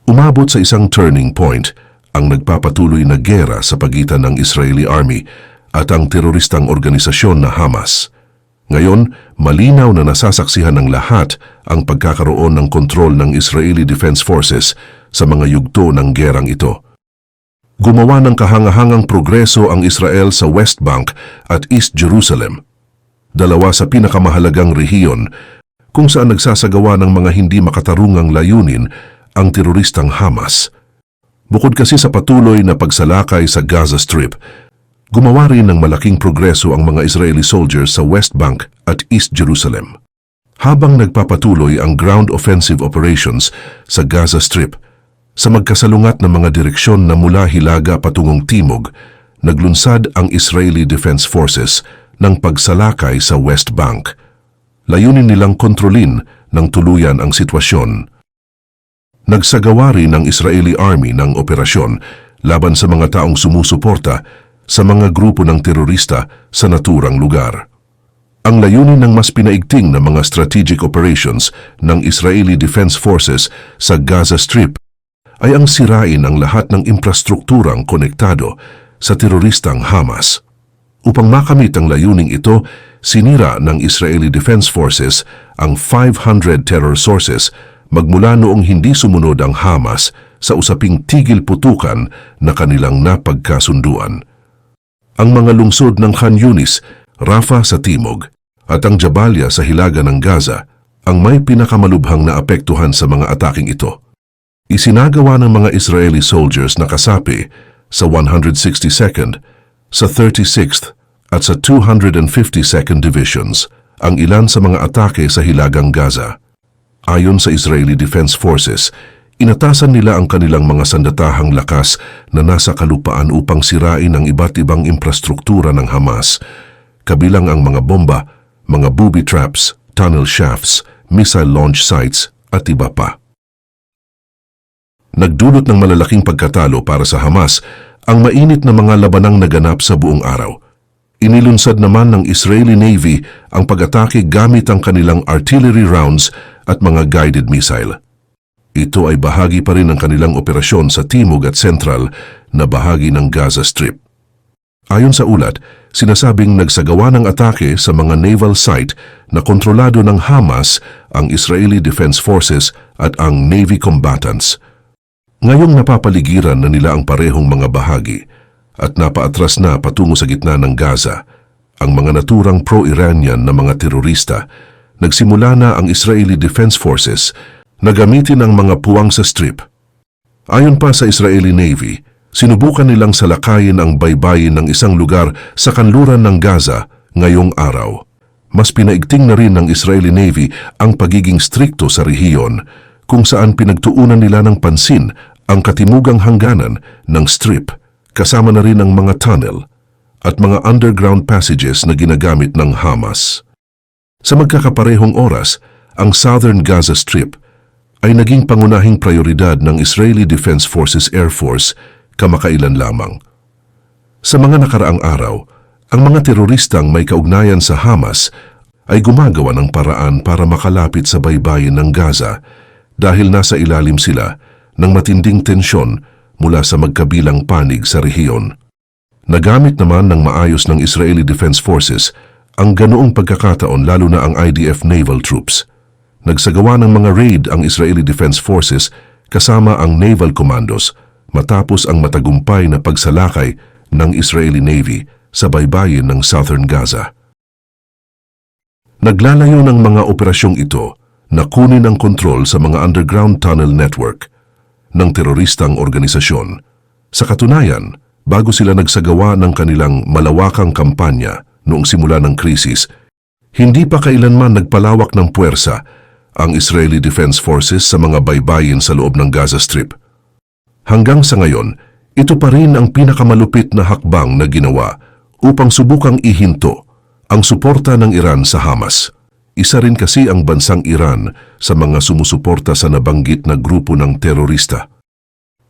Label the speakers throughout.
Speaker 1: Umabot sa isang turning point ang nagpapatuloy na gera sa pagitan ng Israeli Army at ang teroristang organisasyon na Hamas. Ngayon, malinaw na nasasaksihan ng lahat ang pagkakaroon ng kontrol ng Israeli Defense Forces sa mga yugto ng gerang ito. Gumawa ng kahangahangang progreso ang Israel sa West Bank at East Jerusalem, dalawa sa pinakamahalagang rehiyon kung saan nagsasagawa ng mga hindi makatarungang layunin ang teroristang Hamas. Bukod kasi sa patuloy na pagsalakay sa Gaza Strip, gumawa rin ng malaking progreso ang mga Israeli soldiers sa West Bank at East Jerusalem. Habang nagpapatuloy ang ground offensive operations sa Gaza Strip, sa magkasalungat na mga direksyon na mula Hilaga patungong Timog, naglunsad ang Israeli Defense Forces ng pagsalakay sa West Bank. Layunin nilang kontrolin ng tuluyan ang sitwasyon. Nagsagawa rin ang Israeli Army ng operasyon laban sa mga taong sumusuporta sa mga grupo ng terorista sa naturang lugar. Ang layunin ng mas pinaigting na mga strategic operations ng Israeli Defense Forces sa Gaza Strip ay ang sirain ang lahat ng infrastrukturang konektado sa teroristang Hamas. Upang makamit ang layuning ito, sinira ng Israeli Defense Forces ang 500 terror sources magmula noong hindi sumunod ang Hamas sa usaping tigil putukan na kanilang napagkasunduan. Ang mga lungsod ng Khan Yunis, Rafah sa Timog, at ang Jabalia sa hilaga ng Gaza ang may pinakamalubhang na apektuhan sa mga ataking ito. Isinagawa ng mga Israeli soldiers na kasapi sa 162nd, sa 36th at sa 252nd Divisions ang ilan sa mga atake sa hilagang Gaza. Ayon sa Israeli Defense Forces, inatasan nila ang kanilang mga sandatahang lakas na nasa kalupaan upang sirain ang iba't ibang infrastruktura ng Hamas, kabilang ang mga bomba, mga booby traps, tunnel shafts, missile launch sites at iba pa. Nagdulot ng malalaking pagkatalo para sa Hamas ang mainit na mga labanang naganap sa buong araw. Inilunsad naman ng Israeli Navy ang pag-atake gamit ang kanilang artillery rounds at mga guided missile. Ito ay bahagi pa rin ng kanilang operasyon sa Timog at Central na bahagi ng Gaza Strip. Ayon sa ulat, sinasabing nagsagawa ng atake sa mga naval site na kontrolado ng Hamas, ang Israeli Defense Forces at ang Navy combatants. Ngayong napapaligiran na nila ang parehong mga bahagi at napaatras na patungo sa gitna ng Gaza, ang mga naturang pro-Iranian na mga terorista, nagsimula na ang Israeli Defense Forces na gamitin ang mga puwang sa strip. Ayon pa sa Israeli Navy, sinubukan nilang salakayin ang baybayin ng isang lugar sa kanluran ng Gaza ngayong araw. Mas pinaigting na rin ng Israeli Navy ang pagiging strikto sa rehiyon, kung saan pinagtuunan nila ng pansin ang katimugang hangganan ng strip, kasama na rin ang mga tunnel at mga underground passages na ginagamit ng Hamas. Sa magkakaparehong oras, ang Southern Gaza Strip ay naging pangunahing prioridad ng Israeli Defense Forces Air Force kamakailan lamang. Sa mga nakaraang araw, ang mga teroristang may kaugnayan sa Hamas ay gumagawa ng paraan para makalapit sa baybayin ng Gaza dahil nasa ilalim sila ng matinding tensyon mula sa magkabilang panig sa rehiyon. Nagamit naman ng maayos ng Israeli Defense Forces ang ganoong pagkakataon, lalo na ang IDF naval troops. Nagsagawa ng mga raid ang Israeli Defense Forces kasama ang naval commandos matapos ang matagumpay na pagsalakay ng Israeli Navy sa baybayin ng Southern Gaza. Naglalayo ng mga operasyong ito na kunin ang kontrol sa mga underground tunnel network ng teroristang organisasyon. Sa katunayan, bago sila nagsagawa ng kanilang malawakang kampanya noong simula ng krisis, hindi pa kailanman nagpalawak ng puwersa ang Israeli Defense Forces sa mga baybayin sa loob ng Gaza Strip. Hanggang sa ngayon, ito pa rin ang pinakamalupit na hakbang na ginawa upang subukang ihinto ang suporta ng Iran sa Hamas. Isa rin kasi ang bansang Iran sa mga sumusuporta sa nabanggit na grupo ng terorista.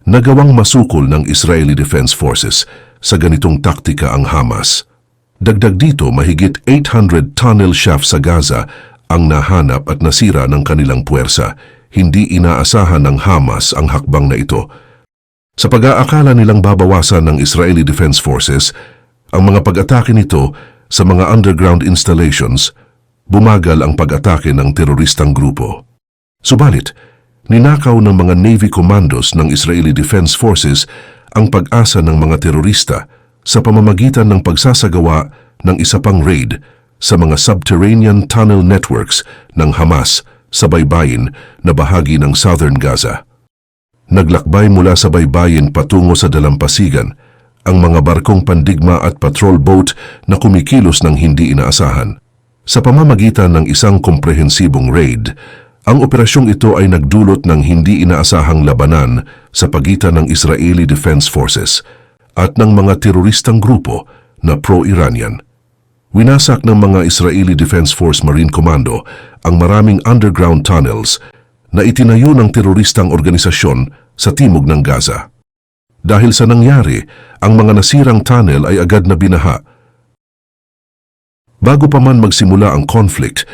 Speaker 1: Nagawang masukol ng Israeli Defense Forces sa ganitong taktika ang Hamas. Dagdag dito, mahigit 800 tunnel shafts sa Gaza ang nahanap at nasira ng kanilang puwersa, hindi inaasahan ng Hamas ang hakbang na ito. Sa pag-aakala nilang babawasan ng Israeli Defense Forces ang mga pag-atake nito sa mga underground installations, bumagal ang pag-atake ng teroristang grupo. Subalit, ninakaw ng mga Navy commandos ng Israeli Defense Forces ang pag-asa ng mga terorista sa pamamagitan ng pagsasagawa ng isa pang raid sa mga subterranean tunnel networks ng Hamas sa baybayin na bahagi ng Southern Gaza. Naglakbay mula sa baybayin patungo sa dalampasigan ang mga barkong pandigma at patrol boat na kumikilos ng hindi inaasahan. Sa pamamagitan ng isang komprehensibong raid, ang operasyong ito ay nagdulot ng hindi inaasahang labanan sa pagitan ng Israeli Defense Forces at ng mga teroristang grupo na pro-Iranian. Winasak ng mga Israeli Defense Force Marine Commando ang maraming underground tunnels na itinayo ng teroristang organisasyon sa timog ng Gaza. Dahil sa nangyari, ang mga nasirang tunnel ay agad na binaha. Bago pa man magsimula ang conflict,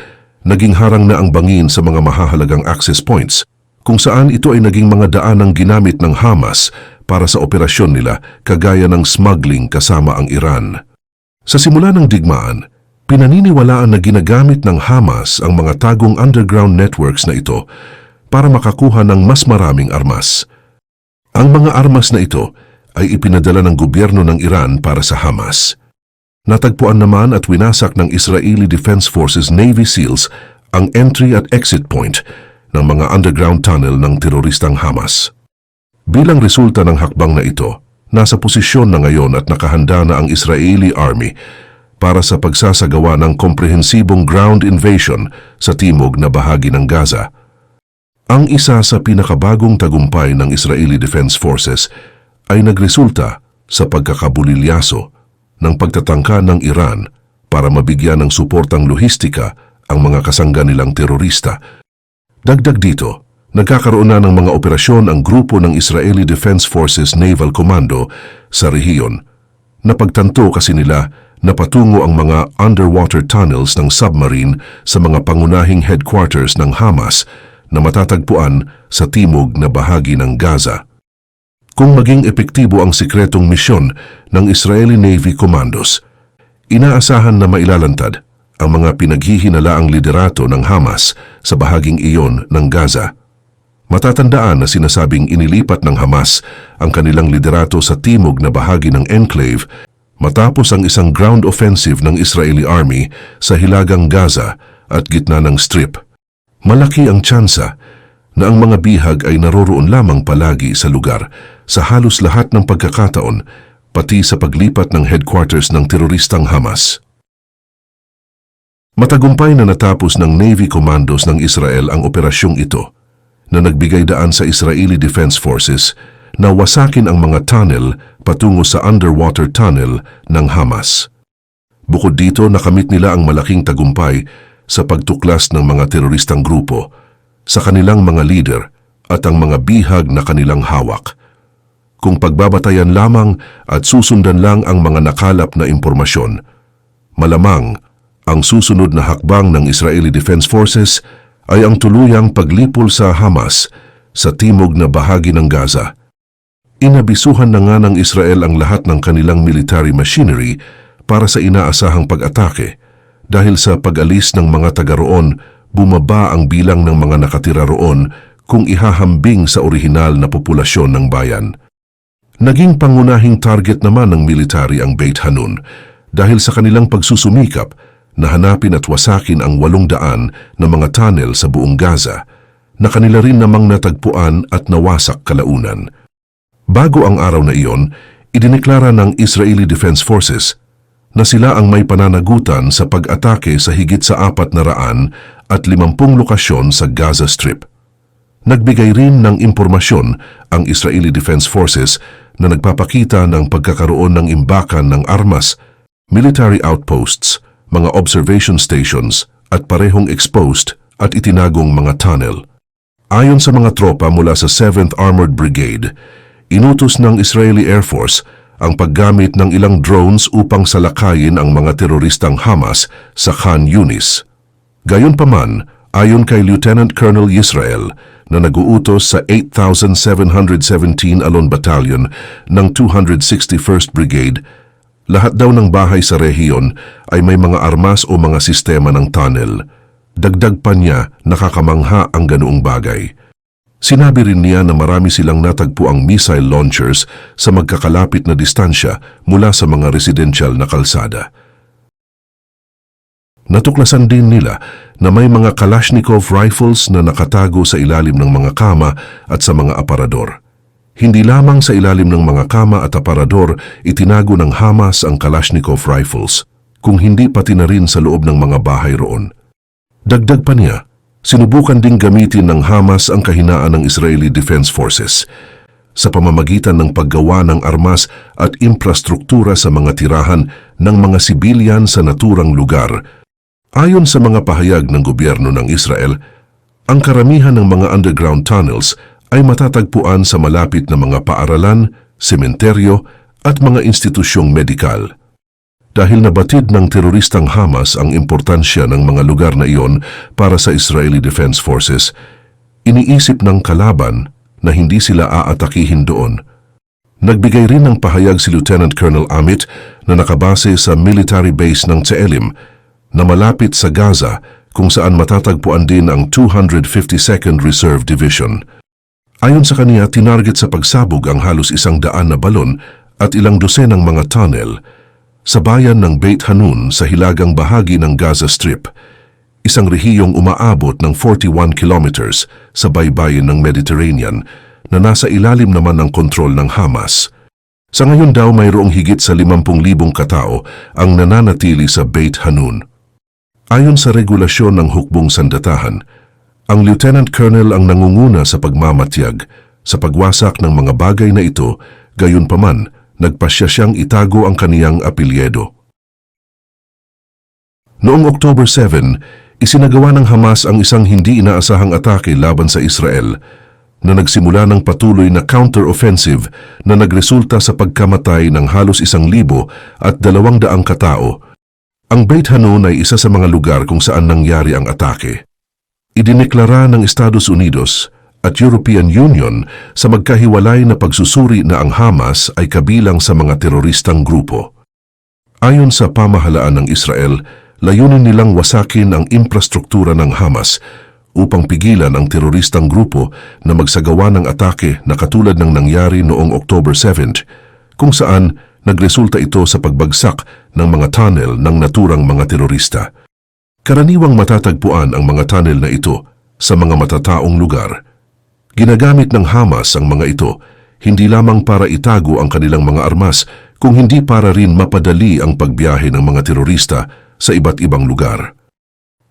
Speaker 1: naging harang na ang bangin sa mga mahahalagang access points, kung saan ito ay naging mga daanang ginamit ng Hamas para sa operasyon nila kagaya ng smuggling kasama ang Iran. Sa simula ng digmaan, pinaniniwalaan na ginagamit ng Hamas ang mga tagong underground networks na ito para makakuha ng mas maraming armas. Ang mga armas na ito ay ipinadala ng gobyerno ng Iran para sa Hamas. Natagpuan naman at winasak ng Israeli Defense Forces Navy SEALs ang entry at exit point ng mga underground tunnel ng teroristang Hamas. Bilang resulta ng hakbang na ito, nasa posisyon na ngayon at nakahanda na ang Israeli Army para sa pagsasagawa ng komprehensibong ground invasion sa timog na bahagi ng Gaza. Ang isa sa pinakabagong tagumpay ng Israeli Defense Forces ay nagresulta sa pagkakabulilyaso ng pagtatangka ng Iran para mabigyan ng suportang lohistika ang mga kasangga nilang terorista. Dagdag dito, nagkakaroon na ng mga operasyon ang grupo ng Israeli Defense Forces Naval Commando sa rehiyon. Napagtanto kasi nila na patungo ang mga underwater tunnels ng submarine sa mga pangunahing headquarters ng Hamas na matatagpuan sa timog na bahagi ng Gaza. Kung maging epektibo ang sikretong misyon ng Israeli Navy Commandos, inaasahan na mailalantad ang mga pinaghihinalaang liderato ng Hamas sa bahaging iyon ng Gaza. Matatandaan na sinasabing inilipat ng Hamas ang kanilang liderato sa timog na bahagi ng enclave matapos ang isang ground offensive ng Israeli Army sa hilagang Gaza at gitna ng Strip. Malaki ang tsansa na ang mga bihag ay naroroon lamang palagi sa lugar sa halos lahat ng pagkakataon, pati sa paglipat ng headquarters ng teroristang Hamas. Matagumpay na natapos ng Navy Commandos ng Israel ang operasyong ito na nagbigay daan sa Israeli Defense Forces na wasakin ang mga tunnel patungo sa underwater tunnel ng Hamas. Bukod dito, nakamit nila ang malaking tagumpay sa pagtuklas ng mga teroristang grupo sa kanilang mga leader at ang mga bihag na kanilang hawak. Kung pagbabatayan lamang at susundan lang ang mga nakalap na impormasyon, malamang ang susunod na hakbang ng Israeli Defense Forces ay ang tuluyang paglipol sa Hamas sa timog na bahagi ng Gaza. Inabisuhan na nga ng Israel ang lahat ng kanilang military machinery para sa inaasahang pag-atake dahil sa pag-alis ng mga taga roon, bumaba ang bilang ng mga nakatira roon kung ihahambing sa orihinal na populasyon ng bayan. Naging pangunahing target naman ng military ang Beit Hanun dahil sa kanilang pagsusumikap na hanapin at wasakin ang 800 na mga tunnel sa buong Gaza na kanila rin namang natagpuan at nawasak kalaunan. Bago ang araw na iyon, idineklara ng Israeli Defense Forces na sila ang may pananagutan sa pag-atake sa higit sa 450 lokasyon sa Gaza Strip. Nagbigay rin ng impormasyon ang Israeli Defense Forces na nagpapakita ng pagkakaroon ng imbakan ng armas, military outposts, mga observation stations at parehong exposed at itinagong mga tunnel. Ayon sa mga tropa mula sa 7th Armored Brigade, inutos ng Israeli Air Force ang paggamit ng ilang drones upang salakayin ang mga teroristang Hamas sa Khan Yunis. Gayunpaman, ayon kay Lieutenant Colonel Yisrael na nag-uutos sa 8,717 Alon Battalion ng 261st Brigade. Lahat daw ng bahay sa rehiyon ay may mga armas o mga sistema ng tunnel. Dagdag pa niya, nakakamangha ang ganoong bagay. Sinabi rin niya na marami silang natagpuang missile launchers sa magkakalapit na distansya mula sa mga residential na kalsada. Natuklasan din nila na may mga Kalashnikov rifles na nakatago sa ilalim ng mga kama at sa mga aparador. Hindi lamang sa ilalim ng mga kama at aparador itinago ng Hamas ang Kalashnikov rifles, kung hindi pati na rin sa loob ng mga bahay roon. Dagdag pa niya, sinubukan ding gamitin ng Hamas ang kahinaan ng Israeli Defense Forces sa pamamagitan ng paggawa ng armas at infrastruktura sa mga tirahan ng mga sibilyan sa naturang lugar. Ayon sa mga pahayag ng gobyerno ng Israel, ang karamihan ng mga underground tunnels ay matatagpuan sa malapit na mga paaralan, sementeryo at mga institusyong medikal. Dahil nabatid ng teroristang Hamas ang importansya ng mga lugar na iyon para sa Israeli Defense Forces, iniisip ng kalaban na hindi sila aatakihin doon. Nagbigay rin ng pahayag si Lieutenant Colonel Amit na nakabase sa military base ng Tseelim na malapit sa Gaza kung saan matatagpuan din ang 252nd Reserve Division. Ayon sa kaniya, tinarget sa pagsabog ang halos 100 na balon at ilang dosenang mga tunnel sa bayan ng Beit Hanun sa hilagang bahagi ng Gaza Strip, isang rehiyong umaabot ng 41 kilometers sa baybayin ng Mediterranean na nasa ilalim naman ng kontrol ng Hamas. Sa ngayon daw mayroong higit sa 50,000 katao ang nananatili sa Beit Hanun. Ayon sa regulasyon ng hukbong sandatahan, ang Lieutenant Colonel ang nangunguna sa pagmamatyag sa pagwasak ng mga bagay na ito, gayunpaman nagpasya siyang itago ang kaniyang apelyedo. Noong October 7, isinagawa ng Hamas ang isang hindi inaasahang atake laban sa Israel na nagsimula ng patuloy na counter-offensive na nagresulta sa pagkamatay ng halos 1,200 katao. Ang Beit Hanun ay isa sa mga lugar kung saan nangyari ang atake. Idineklara ng Estados Unidos at European Union sa magkahiwalay na pagsusuri na ang Hamas ay kabilang sa mga teroristang grupo. Ayon sa pamahalaan ng Israel, layunin nilang wasakin ang infrastruktura ng Hamas upang pigilan ang teroristang grupo na magsagawa ng atake na katulad ng nangyari noong October 7, kung saan nagresulta ito sa pagbagsak ng mga tunnel ng naturang mga terorista. Karaniwang matatagpuan ang mga tunnel na ito sa mga matataong lugar. Ginagamit ng Hamas ang mga ito hindi lamang para itago ang kanilang mga armas, kung hindi para rin mapadali ang pagbiyahe ng mga terorista sa iba't ibang lugar.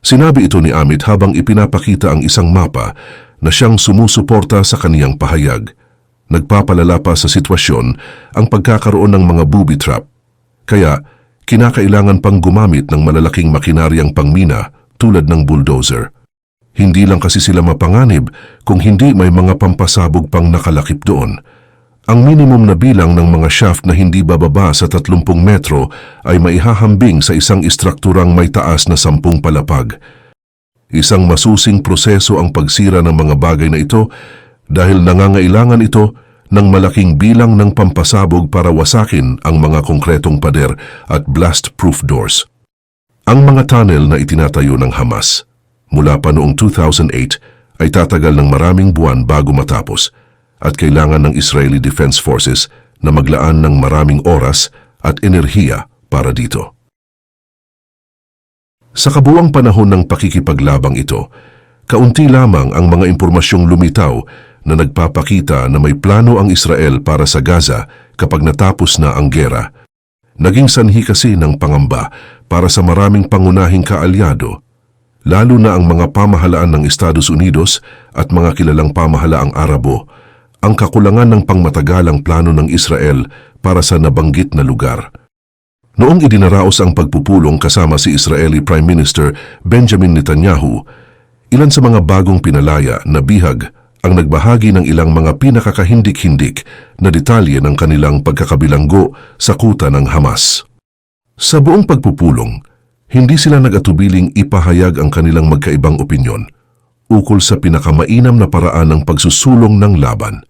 Speaker 1: Sinabi ito ni Amit habang ipinapakita ang isang mapa na siyang sumusuporta sa kaniyang pahayag. Nagpapalala pa sa sitwasyon ang pagkakaroon ng mga booby trap, kaya kinakailangan pang gumamit ng malalaking makinaryang pangmina tulad ng bulldozer. Hindi lang kasi sila mapanganib kung hindi may mga pampasabog pang nakalakip doon. Ang minimum na bilang ng mga shaft na hindi bababa sa 30 metro ay maihahambing sa isang istrukturang may taas na 10 palapag. Isang masusing proseso ang pagsira ng mga bagay na ito dahil nangangailangan ito ng malaking bilang ng pampasabog para wasakin ang mga konkretong pader at blast-proof doors. Ang mga tunnel na itinatayo ng Hamas mula pa noong 2008 ay tatagal ng maraming buwan bago matapos at kailangan ng Israeli Defense Forces na maglaan ng maraming oras at enerhiya para dito. Sa kabuuang panahon ng pakikipaglabang ito, kaunti lamang ang mga impormasyong lumitaw na nagpapakita na may plano ang Israel para sa Gaza kapag natapos na ang gera. Naging sanhi kasi ng pangamba para sa maraming pangunahing kaalyado, lalo na ang mga pamahalaan ng Estados Unidos at mga kilalang pamahalaang Arabo, ang kakulangan ng pangmatagalang plano ng Israel para sa nabanggit na lugar. Noong idinaraos ang pagpupulong kasama si Israeli Prime Minister Benjamin Netanyahu, ilan sa mga bagong pinalaya na bihag ang nagbahagi ng ilang mga pinakakahindik-hindik na detalye ng kanilang pagkakabilanggo sa kuta ng Hamas. Sa buong pagpupulong, hindi sila nag-atubiling ipahayag ang kanilang magkaibang opinyon. ukol sa pinakamainam na paraan ng pagsusulong ng laban.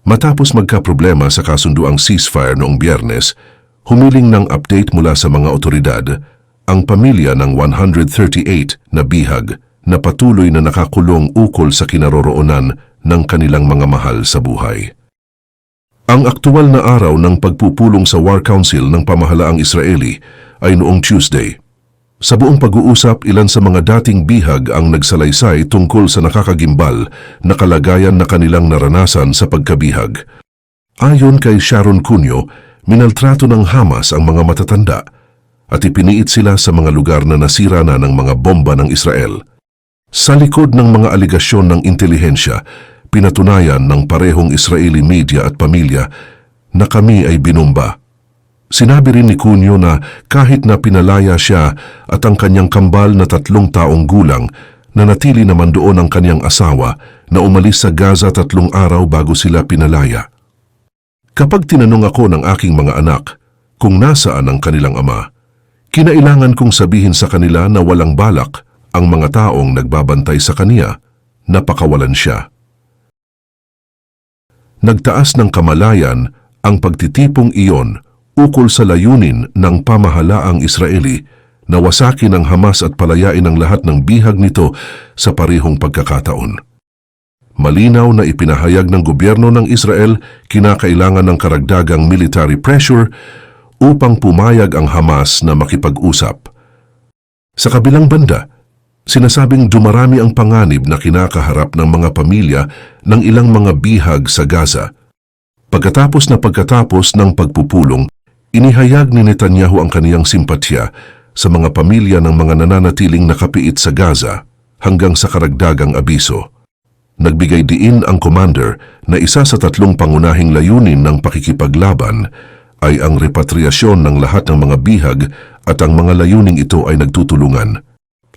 Speaker 1: Matapos magkaproblema sa kasunduang ceasefire noong Biyernes, humiling ng update mula sa mga otoridad ang pamilya ng 138 na bihag na patuloy na nakakulong ukol sa kinaroroonan ng kanilang mga mahal sa buhay. Ang aktual na araw ng pagpupulong sa War Council ng pamahalaang Israeli ay noong Tuesday. Sa buong pag-uusap, ilan sa mga dating bihag ang nagsalaysay tungkol sa nakakagimbal na kalagayan na kanilang naranasan sa pagkabihag. Ayon kay Sharon Cunyo, minaltrato ng Hamas ang mga matatanda at ipiniit sila sa mga lugar na nasira na ng mga bomba ng Israel. Sa likod ng mga aligasyon ng intelihensya, pinatunayan ng parehong Israeli media at pamilya na kami ay binumba. Sinabi rin ni Cunyo na kahit na pinalaya siya at ang kanyang kambal na 3 taong gulang, nanatili naman doon ang kanyang asawa na umalis sa Gaza 3 araw bago sila pinalaya. Kapag tinanong ako ng aking mga anak kung nasaan ang kanilang ama, kinailangan kong sabihin sa kanila na walang balak ang mga taong nagbabantay sa kaniya na pakawalan siya. Nagtaas ng kamalayan ang pagtitipong iyon ukol sa layunin ng pamahalaang Israeli na wasakin ng Hamas at palayain ang lahat ng bihag nito sa parehong pagkakataon. Malinaw na ipinahayag ng gobyerno ng Israel kinakailangan ng karagdagang military pressure upang pumayag ang Hamas na makipag-usap. Sa kabilang banda, sinasabing dumarami ang panganib na kinakaharap ng mga pamilya ng ilang mga bihag sa Gaza. Pagkatapos ng pagpupulong, inihayag ni Netanyahu ang kaniyang simpatya sa mga pamilya ng mga nananatiling nakapiit sa Gaza hanggang sa karagdagang abiso. Nagbigay diin ang commander na isa sa 3 pangunahing layunin ng pakikipaglaban ay ang repatriasyon ng lahat ng mga bihag at ang mga layuning ito ay nagtutulungan.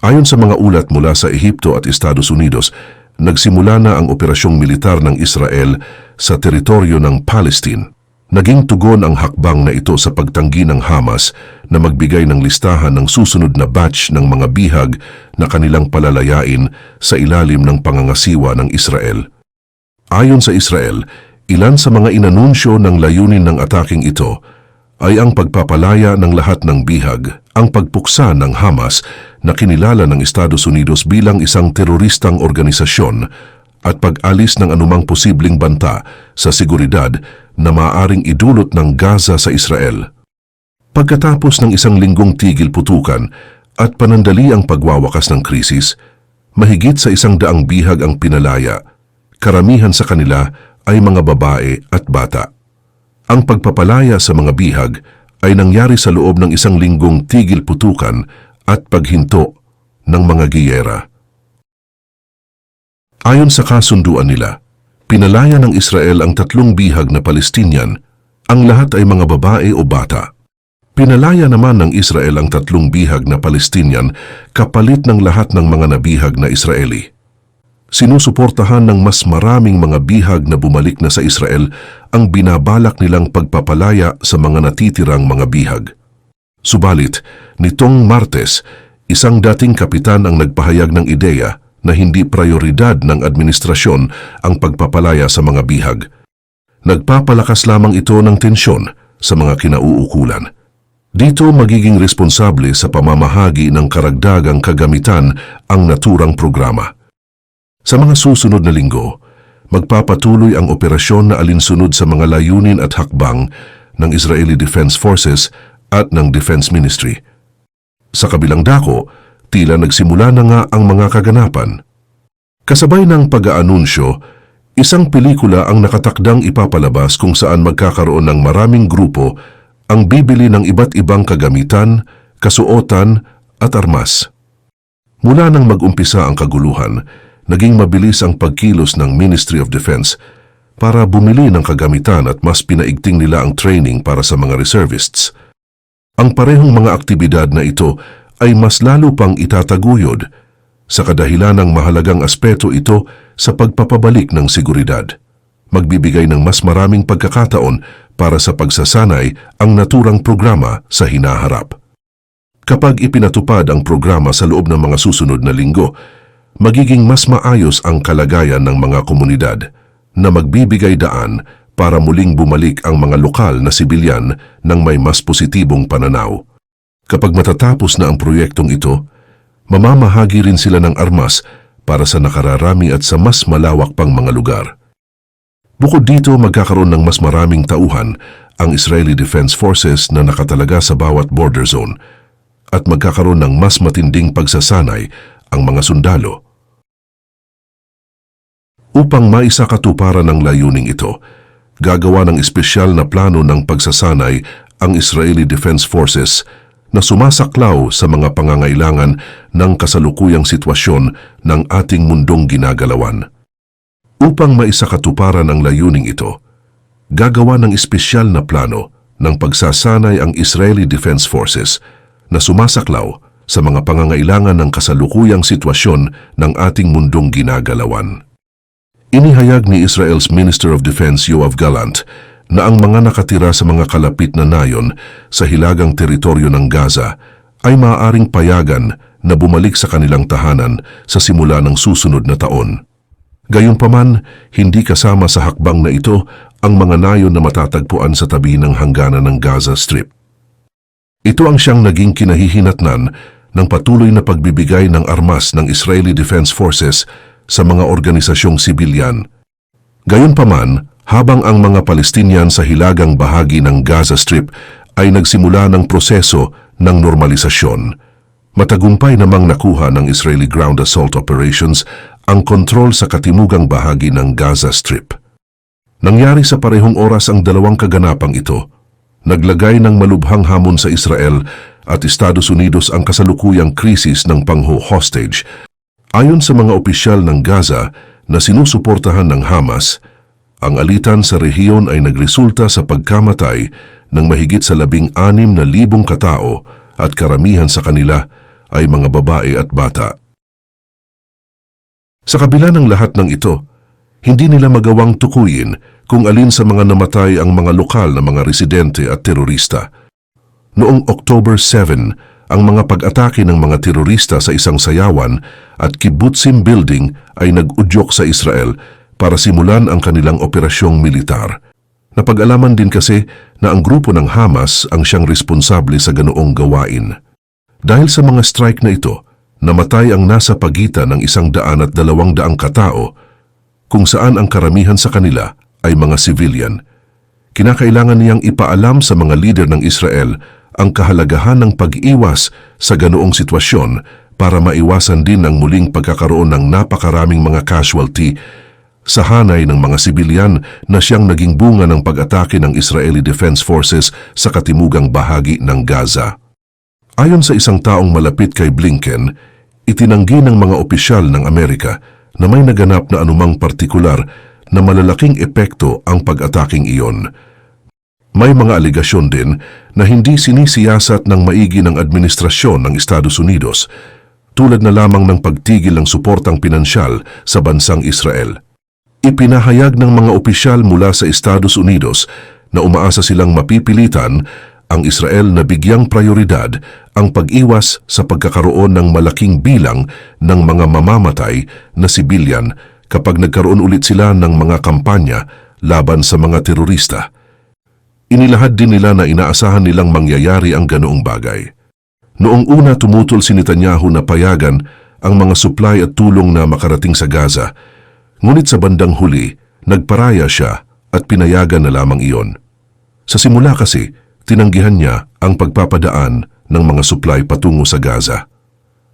Speaker 1: Ayon sa mga ulat mula sa Ehipto at Estados Unidos, nagsimula na ang operasyong militar ng Israel sa teritoryo ng Palestine. Naging tugon ang hakbang na ito sa pagtanggi ng Hamas na magbigay ng listahan ng susunod na batch ng mga bihag na kanilang palalayain sa ilalim ng pangangasiwa ng Israel. Ayon sa Israel, ilan sa mga inanunsyo ng layunin ng ataking ito ay ang pagpapalaya ng lahat ng bihag, ang pagpuksa ng Hamas na kinilala ng Estados Unidos bilang isang teroristang organisasyon at pag-alis ng anumang posibleng banta sa seguridad na maaaring idulot ng Gaza sa Israel. Pagkatapos ng isang linggong tigil putukan at panandali ang pagwawakas ng krisis, mahigit sa 100 bihag ang pinalaya. Karamihan sa kanila ay mga babae at bata. Ang pagpapalaya sa mga bihag ay nangyari sa loob ng 1 linggong tigil putukan at paghinto ng mga giyera. Ayon sa kasunduan nila, pinalaya ng Israel ang 3 bihag na Palestinian, ang lahat ay mga babae o bata. Pinalaya naman ng Israel ang 3 bihag na Palestinian kapalit ng lahat ng mga nabihag na Israeli. Sinusuportahan ng mas maraming mga bihag na bumalik na sa Israel ang binabalak nilang pagpapalaya sa mga natitirang mga bihag. Subalit, nitong Martes, isang dating kapitan ang nagpahayag ng ideya na hindi prioridad ng administrasyon ang pagpapalaya sa mga bihag. Nagpapalakas lamang ito ng tensyon sa mga kinauukulan. Dito magiging responsable sa pamamahagi ng karagdagang kagamitan ang naturang programa. Sa mga susunod na linggo, magpapatuloy ang operasyon na alinsunod sa mga layunin at hakbang ng Israeli Defense Forces at ng Defense Ministry. Sa kabilang dako, tila nagsimula na nga ang mga kaganapan. Kasabay ng pag-aanunsyo, isang pelikula ang nakatakdang ipapalabas kung saan magkakaroon ng maraming grupo ang bibili ng iba't ibang kagamitan, kasuotan at armas. Mula nang mag-umpisa ang kaguluhan, naging mabilis ang pagkilos ng Ministry of Defense para bumili ng kagamitan at mas pinaigting nila ang training para sa mga reservists. Ang parehong mga aktibidad na ito ay mas lalo pang itataguyod sa kadahilan ng mahalagang aspeto ito sa pagpapabalik ng seguridad. Magbibigay ng mas maraming pagkakataon para sa pagsasanay ang naturang programa sa hinaharap. Kapag ipinatupad ang programa sa loob ng mga susunod na linggo, magiging mas maayos ang kalagayan ng mga komunidad na magbibigay daan para muling bumalik ang mga lokal na sibilyan ng may mas positibong pananaw. Kapag matatapos na ang proyektong ito, mamamahagi rin sila ng armas para sa nakararami at sa mas malawak pang mga lugar. Bukod dito, magkakaroon ng mas maraming tauhan ang Israeli Defense Forces na nakatalaga sa bawat border zone at magkakaroon ng mas matinding pagsasanay ang mga sundalo. Upang maisakatuparan ang layuning ito, gagawa ng espesyal na plano ng pagsasanay ang Israeli Defense Forces na sumasaklaw sa mga pangangailangan ng kasalukuyang sitwasyon ng ating mundong ginagalawan. Upang maisakatuparan ang layuning ito, gagawa ng espesyal na plano ng pagsasanay ang Israeli Defense Forces na sumasaklaw sa mga pangangailangan ng kasalukuyang sitwasyon ng ating mundong ginagalawan. Inihayag ni Israel's Minister of Defense Yoav Gallant na ang mga nakatira sa mga kalapit na nayon sa hilagang teritoryo ng Gaza ay maaaring payagan na bumalik sa kanilang tahanan sa simula ng susunod na taon. Gayunpaman, hindi kasama sa hakbang na ito ang mga nayon na matatagpuan sa tabi ng hangganan ng Gaza Strip. Ito ang siyang naging kinahihinatnan ng patuloy na pagbibigay ng armas ng Israeli Defense Forces sa mga organisasyong sibilyan. Gayunpaman, habang ang mga Palestinian sa hilagang bahagi ng Gaza Strip ay nagsimula ng proseso ng normalisasyon, matagumpay namang nakuha ng Israeli Ground Assault Operations ang kontrol sa katimugang bahagi ng Gaza Strip. Nangyari sa parehong oras ang dalawang kaganapang ito, naglagay ng malubhang hamon sa Israel at Estados Unidos ang kasalukuyang krisis ng pangho-hostage. Ayon sa mga opisyal ng Gaza na sinusuportahan ng Hamas, ang alitan sa rehiyon ay nagresulta sa pagkamatay ng mahigit sa 16,000 katao at karamihan sa kanila ay mga babae at bata. Sa kabila ng lahat ng ito, hindi nila magawang tukuyin kung alin sa mga namatay ang mga lokal na mga residente at terorista. Noong October 7, ang mga pag-atake ng mga terorista sa isang sayawan at kibbutzim building ay nag-udyok sa Israel para simulan ang kanilang operasyong militar. Napag-alaman din kasi na ang grupo ng Hamas ang siyang responsable sa ganoong gawain. Dahil sa mga strike na ito, namatay ang nasa pagitan ng 100 at 200 katao, kung saan ang karamihan sa kanila ay mga civilian. Kinakailangan niyang ipaalam sa mga lider ng Israel ang kahalagahan ng pag-iwas sa ganoong sitwasyon para maiwasan din ang muling pagkakaroon ng napakaraming mga casualty sa hanay ng mga sibilyan na siyang naging bunga ng pag-atake ng Israeli Defense Forces sa katimugang bahagi ng Gaza. Ayon sa isang taong malapit kay Blinken, itinanggi ng mga opisyal ng Amerika na may naganap na anumang partikular na malalaking epekto ang pag-ataking iyon. May mga aligasyon din na hindi sinisiyasat ng maigi ng administrasyon ng Estados Unidos, tulad na lamang ng pagtigil ng suportang pinansyal sa bansang Israel. Ipinahayag ng mga opisyal mula sa Estados Unidos na umaasa silang mapipilitan ang Israel na bigyang prioridad ang pag-iwas sa pagkakaroon ng malaking bilang ng mga mamamatay na sibilyan kapag nagkaroon ulit sila ng mga kampanya laban sa mga terorista. Inilahad din nila na inaasahan nilang mangyayari ang ganoong bagay. Noong una tumutol si Netanyahu na payagan ang mga supply at tulong na makarating sa Gaza, ngunit sa bandang huli, nagparaya siya at pinayagan na lamang iyon. Sa simula kasi, tinanggihan niya ang pagpapadaan ng mga supply patungo sa Gaza.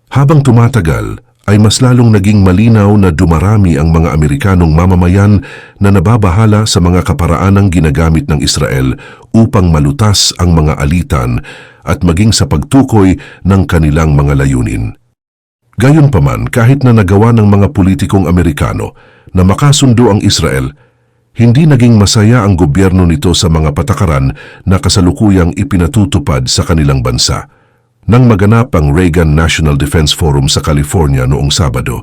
Speaker 1: Habang tumatagal, ay mas lalong naging malinaw na dumarami ang mga Amerikanong mamamayan na nababahala sa mga kaparaanang ginagamit ng Israel upang malutas ang mga alitan at maging sa pagtukoy ng kanilang mga layunin. Gayunpaman, kahit na nagawa ng mga politikong Amerikano na makasundo ang Israel, hindi naging masaya ang gobyerno nito sa mga patakaran na kasalukuyang ipinatutupad sa kanilang bansa. Nang maganap ang Reagan National Defense Forum sa California noong Sabado,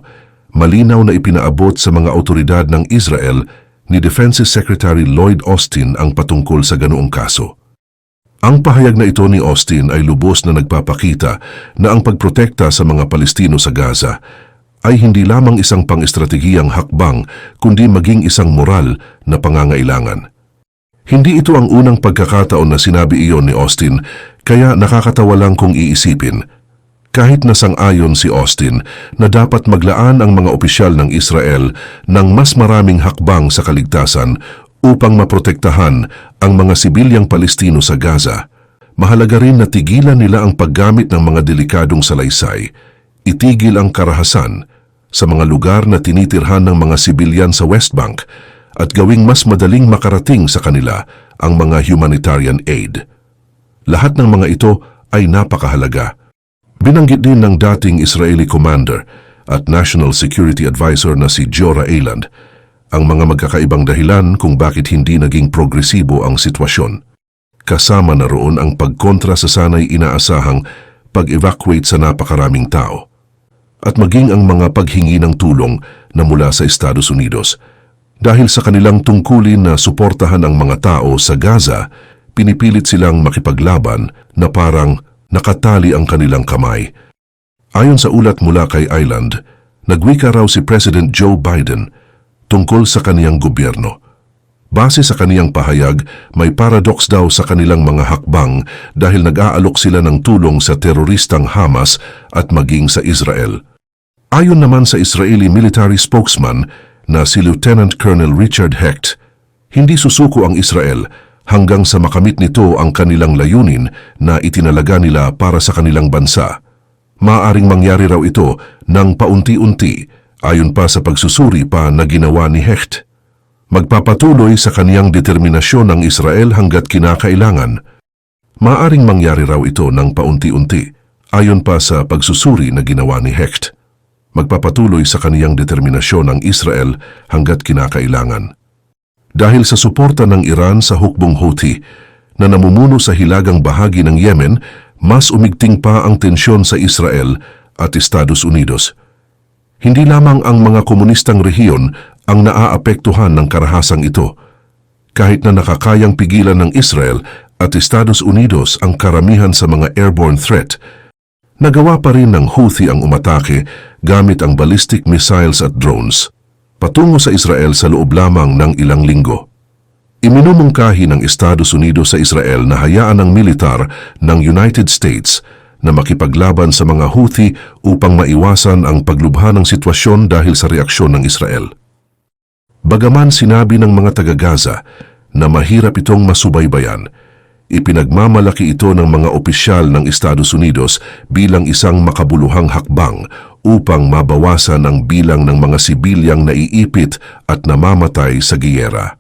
Speaker 1: malinaw na ipinaabot sa mga otoridad ng Israel ni Defense Secretary Lloyd Austin ang patungkol sa ganoong kaso. Ang pahayag na ito ni Austin ay lubos na nagpapakita na ang pagprotekta sa mga Palestino sa Gaza ay hindi lamang isang pang-estratehiyang hakbang kundi maging isang moral na pangangailangan. Hindi ito ang unang pagkakataon na sinabi iyon ni Austin, kaya nakakatawa lang kung iisipin. Kahit nasang-ayon si Austin na dapat maglaan ang mga opisyal ng Israel ng mas maraming hakbang sa kaligtasan upang maprotektahan ang mga sibilyang Palestino sa Gaza, mahalaga rin na tigilan nila ang paggamit ng mga delikadong salaysay, itigil ang karahasan sa mga lugar na tinitirhan ng mga sibilyan sa West Bank at gawing mas madaling makarating sa kanila ang mga humanitarian aid. Lahat ng mga ito ay napakahalaga. Binanggit din ng dating Israeli commander at National Security Advisor na si Giora Eiland ang mga magkakaibang dahilan kung bakit hindi naging progresibo ang sitwasyon. Kasama na roon ang pagkontra sa sanay inaasahang pag-evacuate sa napakaraming tao at maging ang mga paghingi ng tulong na mula sa Estados Unidos. Dahil sa kanilang tungkulin na suportahan ang mga tao sa Gaza, pinipilit silang makipaglaban na parang nakatali ang kanilang kamay. Ayon sa ulat mula kay Eiland, nagwika raw si President Joe Biden tungkol sa kaniyang gobyerno. Base sa kaniyang pahayag, may paradox daw sa kanilang mga hakbang dahil nag-aalok sila ng tulong sa teroristang Hamas at maging sa Israel. Ayon naman sa Israeli military spokesman na si Lieutenant Colonel Richard Hecht, hindi susuko ang Israel hanggang sa makamit nito ang kanilang layunin na itinalaga nila para sa kanilang bansa. Maaaring mangyari raw ito ng paunti-unti ayon pa sa pagsusuri pa na ginawa ni Hecht. Magpapatuloy sa kaniyang determinasyon ng Israel hanggat kinakailangan. Maaaring mangyari raw ito ng paunti-unti ayon pa sa pagsusuri na ginawa ni Hecht. Magpapatuloy sa kaniyang determinasyon ng Israel hanggat kinakailangan. Dahil sa suporta ng Iran sa hukbong Houthi na namumuno sa hilagang bahagi ng Yemen, mas umigting pa ang tensyon sa Israel at Estados Unidos. Hindi lamang ang mga komunistang rehiyon ang naaapektuhan ng karahasang ito. Kahit na nakakayang pigilan ng Israel at Estados Unidos ang karamihan sa mga airborne threat, nagawa pa rin ng Houthi ang umatake gamit ang ballistic missiles at drones patungo sa Israel sa loob lamang ng ilang linggo. Iminumungkahi ng Estados Unidos sa Israel na hayaan ng militar ng United States na makipaglaban sa mga Houthi upang maiwasan ang paglubha ng sitwasyon dahil sa reaksyon ng Israel. Bagaman sinabi ng mga taga-Gaza na mahirap itong masubaybayan, ipinagmamalaki ito ng mga opisyal ng Estados Unidos bilang isang makabuluhang hakbang upang mabawasan ang bilang ng mga sibilyang naiipit at namamatay sa giyera.